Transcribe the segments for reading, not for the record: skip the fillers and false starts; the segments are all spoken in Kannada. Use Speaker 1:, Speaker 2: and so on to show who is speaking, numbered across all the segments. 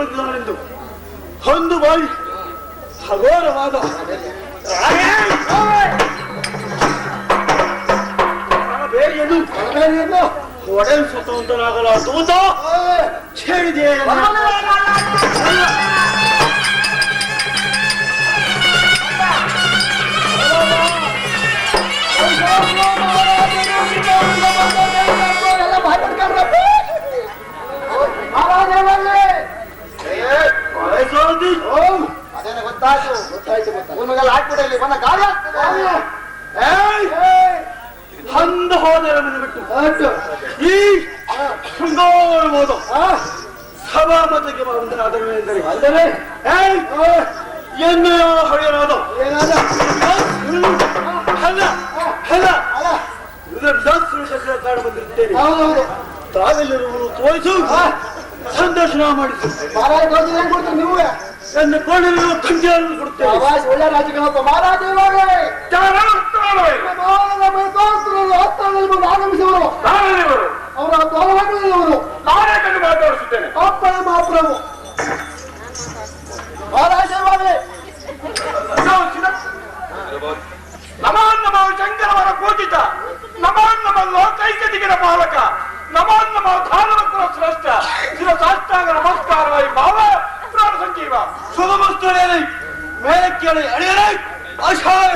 Speaker 1: ಬಂದಿದ್ದಾನೆಂದು ಒಂದು ಬಾರಿ ಹಗೋರವಾದ ಬೇರೆಯನ್ನು ಒಡೆಸುತ್ತಂತನಾಗಲ ತೂತ ಹೇಳಿದೆ.
Speaker 2: ಅದೇನ ಗೊತ್ತಾಯ್ತು ನಿಮಗೆಲ್ಲ ಹಾಕ್ಬಿಡಲಿ ಬಂದ ಗಾಳಿ ಆಗ್ತದೆ.
Speaker 1: ಹಂದ ಹೋದರ ಬಿಟ್ಟು ಈ ಶೃಂಗಾರವಾದ ಸಭಾಮತಕ್ಕೆ ಬಂದನಾದನೆಂದರೆ ಅಂದರೆ ಎನ್ನೆಯ ಹಳೆಯನಾದ ಕಾಣ ಬಂದಿರುತ್ತೇನೆ. ತಾವೆಲ್ಲರೂ ತೋರಿಸು ಸಂದರ್ಶನ ಮಾಡಿಸು.
Speaker 2: ನೀವು
Speaker 1: ನನ್ನ ಕೊಳ್ಳಿರುವ ತಂಗಿಯನ್ನು ಕೊಡುತ್ತೇವೆ.
Speaker 2: ಒಳ್ಳೆ ರಾಜಕೀಯ ಮಹಾರಾಜ ಆಗಮಿಸಿದರು. ಅವರ ದೊರವರು
Speaker 1: ನಾನೇ ಕಂಡು ಮಾತಾಡಿಸುತ್ತೇನೆ.
Speaker 2: ಮಹಾಪ್ರಭು ಮಹಾರಾಜ
Speaker 1: ನಮೋ ಶಂಕರವರ ಪೂಜಿತ, ನಮೋ ಲೋಕೈಕದಿಗರ ಬಾಲಕ, ನಮೋ ಧಾರವಕ್ರ ಶ್ರೇಷ್ಠ ಶಿರಸಾಷ್ಟಾಂಗ ನಮಸ್ಕಾರವಾಗಿ ಭಾವ ಪ್ರಾಣ ಸಂಜೀವ ಸುಗಮಸ್ತುರೇನೆ ಮೇಲೆ ಕೇಳಿ ಅಳಿಯಲೇ ಅಶಾಯ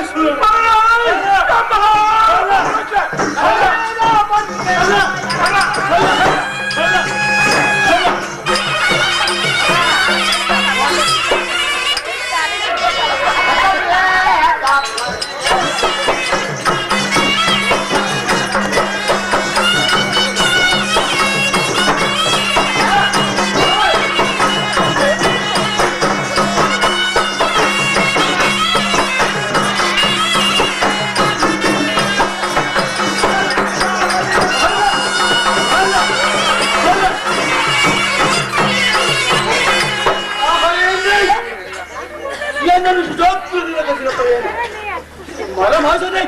Speaker 1: ಮನಮಾಸನೆ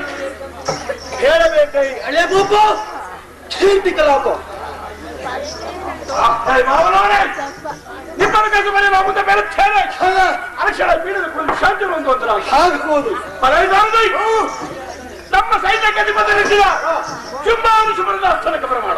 Speaker 1: ಹೇಳಬೇಕೈ ಹಳೆ ಗೋಪ ಕೀರ್ತಿ ಕಲಾಪ ನಿಮ್ಮ ಕೆಲಸ ಮನೆ ಮುಂದೆ ಬೇರೆ ಅರಕ್ಷಣ ಪೀಡದ ಶಾಂತಿ ಒಂದು ಆಗಬಹುದು. ನಮ್ಮ ಸೈನ್ಯಕ್ಕೆ ಅಧಿಪತಿಸಿದ ಶುಭಾನುಶುಭರದ ಸ್ಥಳಕ್ಕೆ ಬರಮಾಡ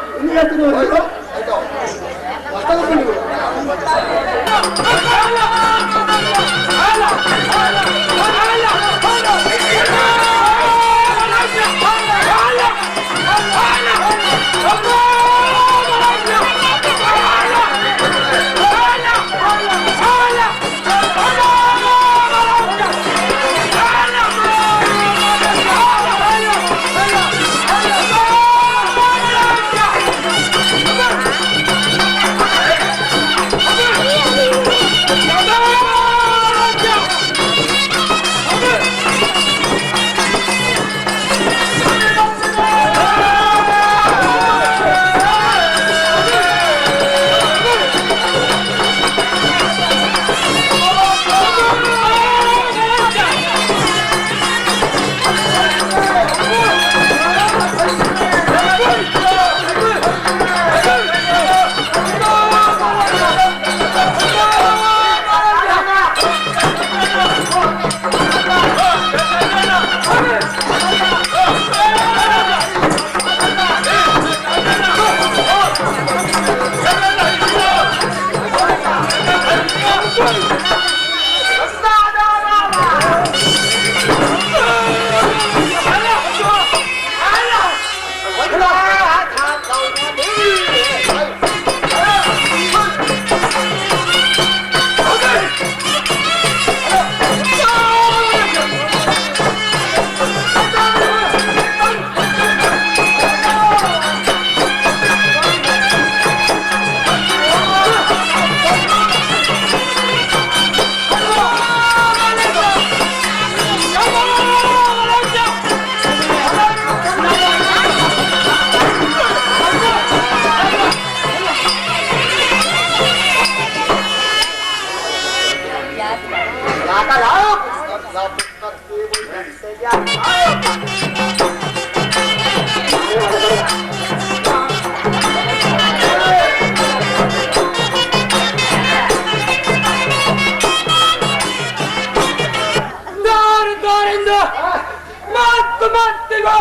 Speaker 1: ಮಾತಿಗೋ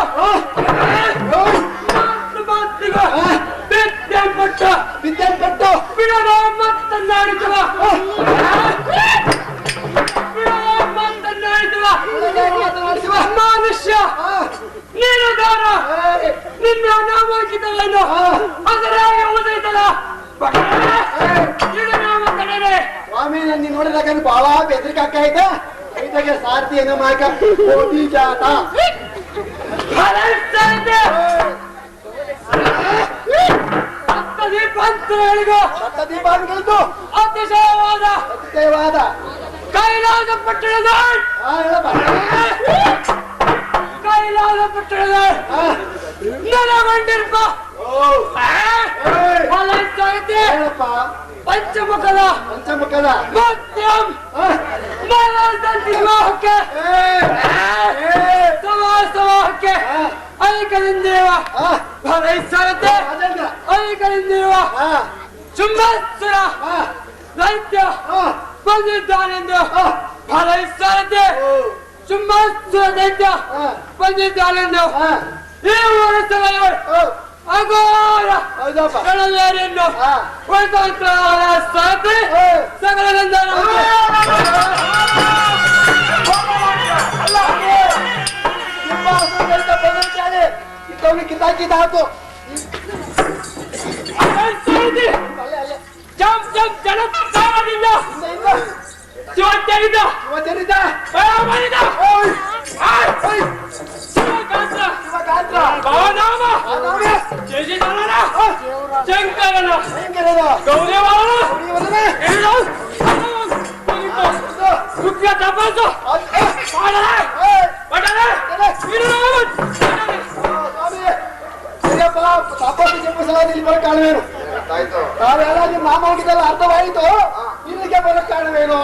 Speaker 2: ಬಿದ್ದಲ್ಪಟ್ಟು
Speaker 1: ಬಿಡದ ಮತ್ತನ್ನಾಡಿಸುವ ಮನುಷ್ಯ ನೀನು ದಾನ ನಿನ್ನ ನಾಮಾಂಕಿತವನ್ನು ಅದರಾಗಿ ಉಳಿದೈತಲ್ಲ
Speaker 2: ಸ್ವಾಮಿ ನನ್ನ ನೋಡಿದಾಗ ಬಹಳ ಬೆದರಿಕೆ ಆಗ್ತಾ ಐತಾಗೆ ಸಾರ್ಥಿ ಏನೋ ಮಾಕ ಕೋಟಿ ಜಾತ ದೀಪಾಂತಗಳಿದ್ದು ಅತಿಶಯವಾದ
Speaker 1: ಕೈಲಾಸ ಪಟ್ಟಣದ ನೆಲಗೊಂಡಿರ್ಪ ಪಂಚಮುಖದ ಮಧ್ಯಂ ವಿವಾಹಕ್ಕೆ ಸಮಾಸವಾಹಕ್ಕೆ ಐಕಲಿಂದೇವ ಭರೈಸರತೆ ಐಕಲಿಂದೇವ ಚುಂಬಸ್ಸುರ ದೈತ್ಯ ಬಂದಿದ್ದಾನೆಂದು ಭರೈಸರತೆ ಚುಂಬಸ್ಸುರ ದೈತ್ಯ ಬಂದಿದ್ದಾನೆಂದು ಈ ವರ್ಷಗಳು ಅಗೋರ ಕಳವೇರಿಯನ್ನು ಸಾಕಿ ಸಕಲದಿಂದ
Speaker 2: ಕಿತಾಕಿತ ಹಾಕು
Speaker 1: ಜನದಿಂದ ಶಿವತ್ಯರಿಂದ ಶಂಕರನ ಮುಖ್ಯ ತಪಸ್ಸು
Speaker 2: ತಪಸ್ಸು ಜಪಿಸಲಾದ ಇಲ್ಲಿ ಬರೋ ಕಾರಣವೇನು ನಾವೆಲ್ಲ ನಿಮ್ಮ ನಾಮ ಹೋಗಿದ್ದಲ್ಲ ಅರ್ಥವಾಯಿತು ಇಲ್ಲಿಗೆ ಬರೋ ಕಾರಣವೇನು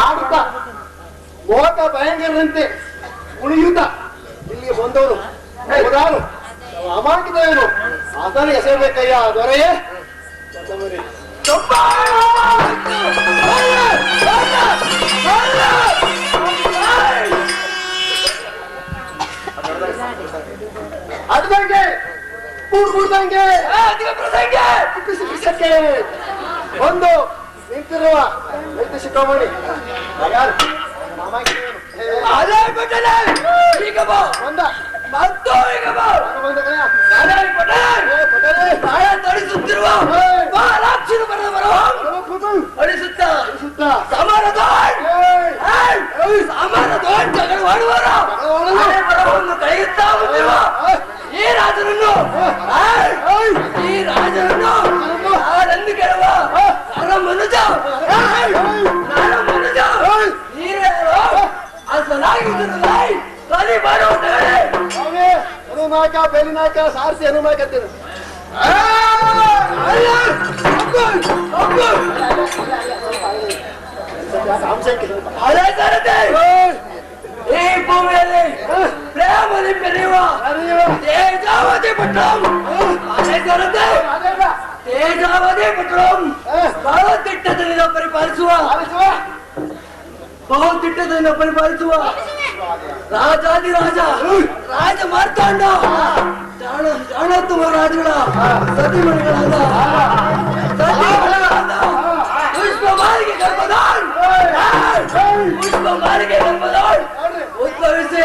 Speaker 2: ಆಡುತ್ತ ಮೋಕ ಭಯಂಕರಂತೆ ಉಳಿಯುತ್ತ ಇಲ್ಲಿಗೆ ಬಂದವನು ಹೋದಾನು ಅಮಾಂಕಿತವೇನು ಅದನ್ನು ಎಸೆಯಬೇಕಯ್ಯ ದೊರೆಯೇ ಅಡ್ದಂಗೆ ಕೂಡ್ದಂಗೆ ಬಿಸಕ್ಕೆ ಒಂದು ನಿಂತಿರುವ ವೈದ್ಯ ಶಿಖಾಮಣಿ ಬಂದ
Speaker 1: ಮತ್ತು ಈಗ ತಡಿಸುತ್ತಿರುವ ಅಡಿಸುತ್ತ ಸಮಾನದ ಬರವನ್ನು ಕಳೆಯುತ್ತಾ ಬಂದಿರುವ ಈ ರಾಜನನ್ನು ನಾನೆಂದು ಕೇಳುವ ಮನುಜ
Speaker 2: ಹನುಮಾಕ ಬೇಲಿನಾಕ ಸಾರಿಸಿ ಹನುಮಾಕತ್ತೇನೆ
Speaker 1: ಈ ಭೂಮಿಯಲ್ಲಿ ಪ್ರೇಮದಿ ಬೆರೆಯುವ ತೇಜಾವತಿ ಪಟ್ಟಂ ತೇಜಾವತಿ ಪಟ್ಟಂ ಬಹುದಿಟ್ಟದಿಂದ ಪರಿಪಾಲಿಸುವ ರಾಜಾದಿರಾಜ ರಾಜ ಮಾರ್ತಾಂಡ ಚಾಣೋತ್ತಮ ರಾಜಗಳ ಸತಿಮಣಿಗಳಾದ ಪುಷ್ಪಮಾಲಿಗೆ ಗರ್ಭದಾನ್
Speaker 3: ಪುಷ್ಪ ಮಾಲಿಕೆ ಎಂಬುದವಳು ಉದ್ಭವಿಸಿ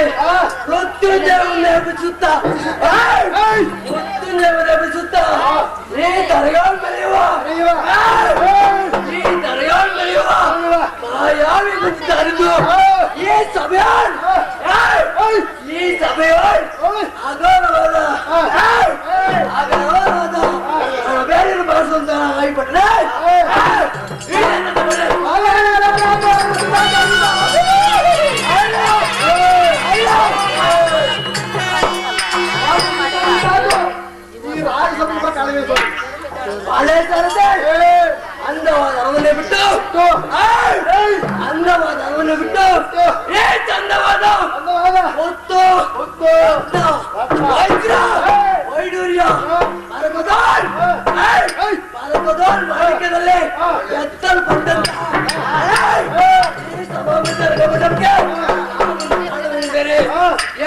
Speaker 3: ಮೃತ್ಯುಂಜಯವನ್ನು ಎಬ್ಬಿಸುತ್ತ ಮೃತ್ಯುಂಜಯವನ್ನು ಎಬ್ಬಿಸುತ್ತ ಈ ತರಗಾಲ್ ಬೆಳೆಯುವ ಈ ತರಗಾಲ್ ಬೆಳೆಯುವ ಮಾಯಾವಿ ಗುಂತರಿದು ಈ ಸಭೆಯಾಳ್ ಅಗೌರವಾದ ಬೇರೆ ಬಳಸುವಂತ ಆಗಿಬಿಟ್ರೆ ಹಳೆ ತರದೆ ಅಂದವಾದ ಅರವನ್ನೇ ಬಿಟ್ಟು ಅಂದವಾದ ಅರವನ್ನೇ ಬಿಟ್ಟು ಏ ಚಂದವಾದ ಹೊತ್ತು ವೈಡೂರ್ಯ ಮರಕದೋಲ್ ಮಾಲಿಕ್ಯದಲ್ಲಿ ಎತ್ತಲ್ಪಟ್ಟಂತ ಈ ಸಭಾಮಿತರ ಗಮನಕ್ಕೆ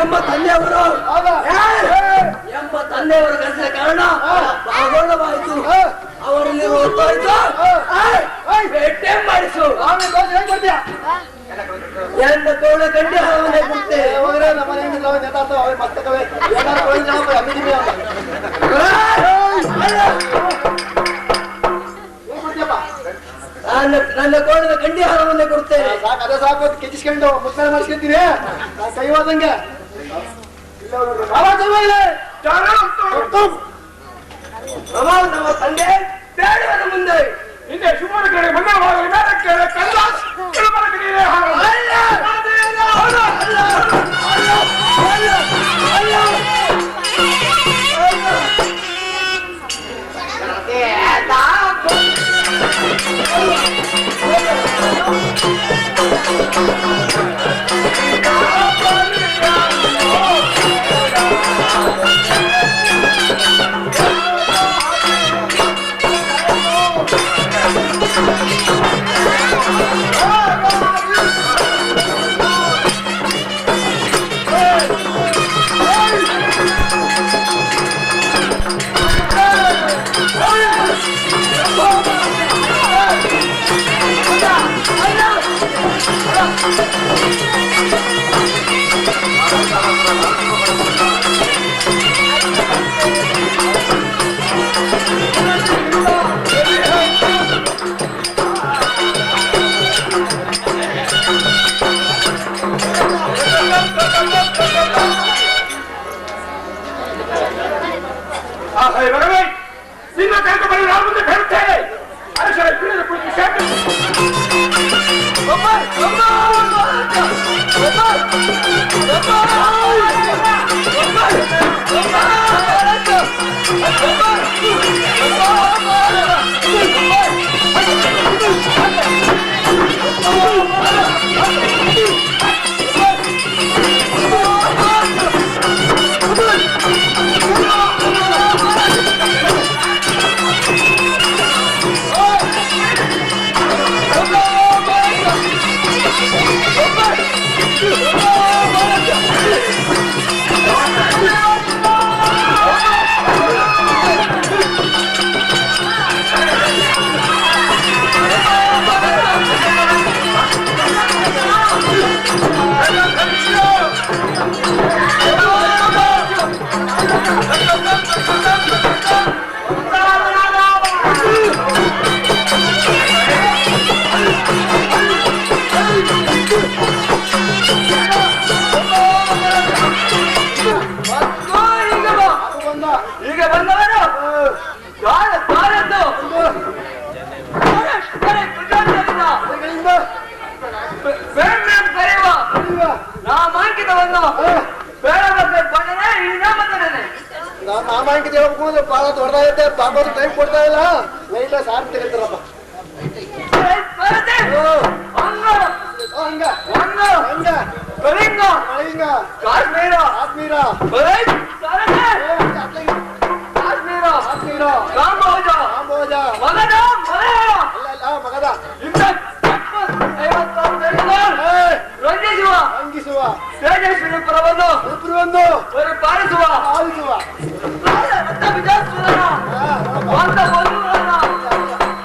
Speaker 3: ಎಂಬ ತಂದೆಯವರು ಕರೆಸಿದ ಕಾರಣ ಪಾಲ್ಗೊಳ್ಳಬಾಯಿತು ಅವರಲ್ಲಿ ಓದ್ತಾಯಿತು ಭೇಟೆ ಮಾಡಿಸು ಎಂದ ಕೋಣ ಗಂಡಿ ಹಾವನೆ ಕೊಡ್ತೆ ನನ್ನ ಕೋಣದ ಗಂಡಿ ಹಾರವನ್ನೇ ಕೊಡ್ತೇನೆ
Speaker 2: ಸಾಕು ಅದೇ ಸಾಕು ಕೆಚ್ಚಿಸ್ಕೊಂಡು ಮುಸ್ತಾರ ಮಾಡಿಸ್ಕೊಂತೀನಿ ಕೈವಾದಂಗೆ
Speaker 3: ನಮ್ಮ ತಂದೆ ಬೇಡವನ ಮುಂದೆ
Speaker 1: ಹಿಂದೆ ಶಿವನ ಕಡೆ ಮಂಗಳವಾಗಲಿ ಮೇಲಕ್ಕೆ ಕೈಲಾಸ್ ತಿರುಮಲ ಕಡೆಯೇ ನಿನ್ನ ಕರೆದು ಬರೀ ನಾನು ಮುಂದೆ ಬೇಡುತ್ತೇನೆ ಅರಸರ ಪೀಳಿಗೆ ಕುರಿತು ಶಾಂತಿ ಈಗ ಬಂದವರು ನಾಮಾಂಕಿತವನ್ನು
Speaker 2: ನಾಮಾಂಕಿತ ಹೇಳ್ಕೊಂಡು ಬಹಳ ದೊಡ್ಡದಾಗೈತೆ ಬಾಬಾರು ಟೈಮ್ ಕೊಡ್ತಾ ಇಲ್ಲ ಲೈಟ್ ಸಾರ್ ತೆಗಿತಾರಪ್ಪ ಹಂಗ ಹಂಗ
Speaker 3: ಕಳಿಂಗ
Speaker 2: ಕಳಿಂಗ
Speaker 3: ಕಾಶ್ಮೀರ
Speaker 2: ಕಾಶ್ಮೀರ
Speaker 3: ಕಾಶ್ಮೀರ
Speaker 2: ಕಾಶ್ಮೀರ
Speaker 3: ಕಾಂಬೋಜ
Speaker 2: ಕಾಂಬೋಜ
Speaker 3: ಮಗದ
Speaker 2: ಅಲ್ಲ ಮಗದ
Speaker 3: ರಂಜಿಸುವ
Speaker 2: ರಂಗಿಸುವ
Speaker 3: ತೇಜಸ್ವಿನಿ ಪರವನ್ನು
Speaker 2: ಇಬ್ಬರು
Speaker 3: ಪಾಲಿಸುವ
Speaker 2: ಆಲಿಸುವ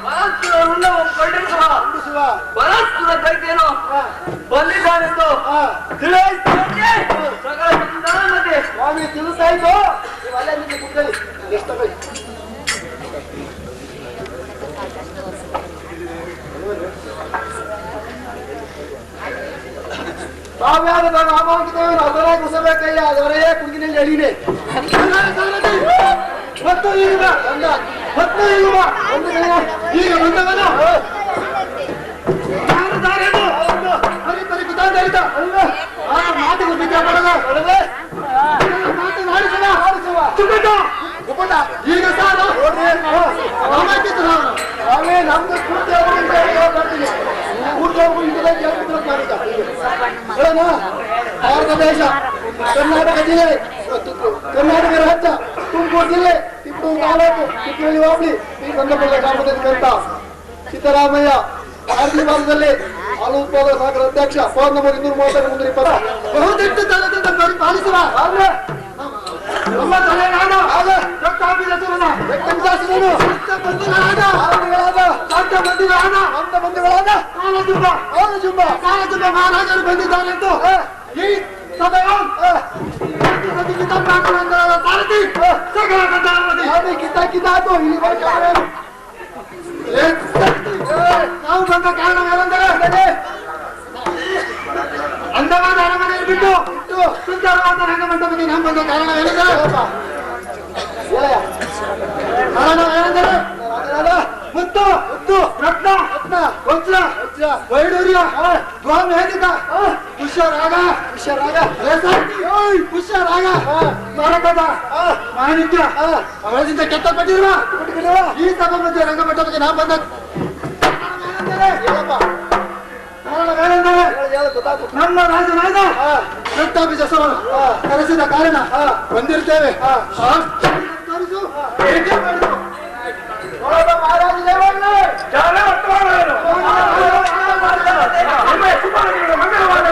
Speaker 3: ಪರಸ್ಪರವನ್ನು ಕೊಂಡಿಸುವ
Speaker 2: ರಂಗಿಸುವ
Speaker 3: ಪರಸ್ಪರ ದೈತ್ಯನು ಬಂದಿದ್ದಾನೆಂದು ತಿಳಿಸ್ತೇನೆ. ಸಕಲ ಸಂಧಾನಕ್ಕೆ
Speaker 2: ಸ್ವಾಮಿ ತಿಳಿಸಾಯ್ತು. ನೀವು ಅಲ್ಲೇ ನಿಂತು ಕೂತ್ಕೊಳ್ಳಿ. ಎಷ್ಟು ತಗೊಳ್ಳಿ. ತಾವ್ಯಾರದ ನಾಮಾಂಕಿತವೇನು ಅದರ ಕುಸಬೇಕಯ್ಯ ಅದರೇ ಕುಂಗಿನಲ್ಲಿ ಅಡಿನೆ ಮತ್ತು ಈಗ ಬಂದ ಮತ್ತು ಈಗ ಬಾ. ಈಗ ಬಂದವನ ಮಾತಿಗೆ ಬಿದ್ದ ಈಗ ಸಾರು ನಾವೇ ನಮ್ದು ಪೂರ್ತಿ ಬರ್ತೀನಿ ಭಾರತ ದೇಶ ಕರ್ನಾಟಕ ಜಿಲ್ಲೆ ಕರ್ನಾಟಕ ರಾಜ್ಯ ತುಮಕೂರು ಜಿಲ್ಲೆ ತಿಪ್ಪೂರು ತಾಲೂಕು ತಿಪ್ಪಳ್ಳಿ ಹೋಬಳಿ ಈ ಸಂದರ್ಭದಲ್ಲಿ ಗ್ರಾಮದಲ್ಲಿ ಸಿದ್ದರಾಮಯ್ಯ ಭಾರತೀಯ ಭಾರತದಲ್ಲಿ ಹಾಲು ಉತ್ಪಾದಕ ಸಹಕಾರ ಅಧ್ಯಕ್ಷ ಫೋನ್ ನಂಬರ್ 232 ಬಹುದಿಟ್ಟು ತಾಲೂಕಿಂದ ಪಾಲಿಸುವ ನಮ್ಮ ತಲೆನಾಡ ಮಹಾರಾಜರು ಬಂದಿದ್ದಾರೆಂದು ಈ ಸಭೆಯ ಕಿತ್ತಾಕಿದ್ದಾತು ಇಲ್ಲಿ ನಾವು ಬಂದ ಕಾರಣವೇನೆಂದರೆ ಅಂದವಾದ ಅರಮನೆಯನ್ನು ಬಿಟ್ಟು ಸುಂದರವಾದ ರಂಗಮಂಟಪಕ್ಕೆ ನಾವು ಬಂದ ಕಾರಣವೇನೆಂದರೆ ಮುತ್ತು ಮುತ್ತು ರತ್ನ ರತ್ನ ವಜ್ರ ವಜ್ರ ವೈಡೂರ್ಯ ಗೋಮೇಧಿಕ ಪುಷ್ಯರಾಗ ಪುಷ್ಯರಾಗ ಪುಷ್ಯರಾಗ ಮರಕದ ಮಾಣಿಕ್ಯ ಅವರಿಂದ ಕೆತ್ತಲ್ಪಟ್ಟಿರುವ ಈ ಸಭೆ ಮಧ್ಯೆ ರಂಗಮಂಟಪಕ್ಕೆ ನಾವು ಬಂದ ನಮ್ಮ ರಾಜನಾದ ರಕ್ತಾಭಿಜಸವನ್ನು ಕರೆಸಿದ ಕಾರಣ ಬಂದಿರ್ತೇವೆ. ಮಹಾರಾಜ ಮಂಗಳವಾರ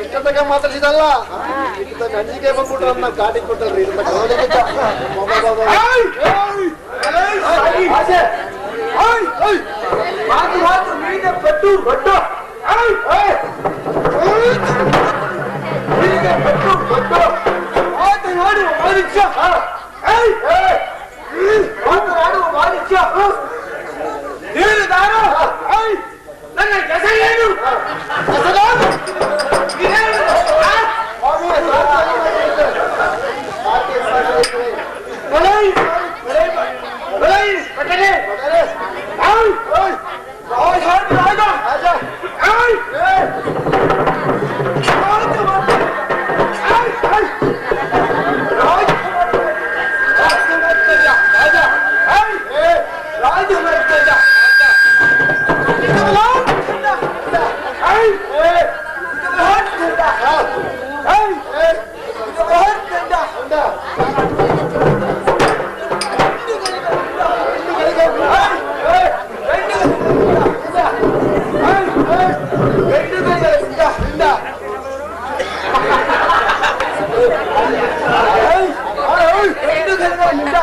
Speaker 2: ಇಷ್ಟೊತ್ತಗೆ ಮಾತಾಡಿದಲ್ಲ ಅಂಜಿಕೆ ಬಂದ್ಬಿಟ್ರೆ ನಮ್ಮ ಗಾಡಿ ಕೊಟ್ಟಲ್ರಿ
Speaker 3: ನನ್ನ ಹೆಸರೇನು
Speaker 2: ನಿಂದ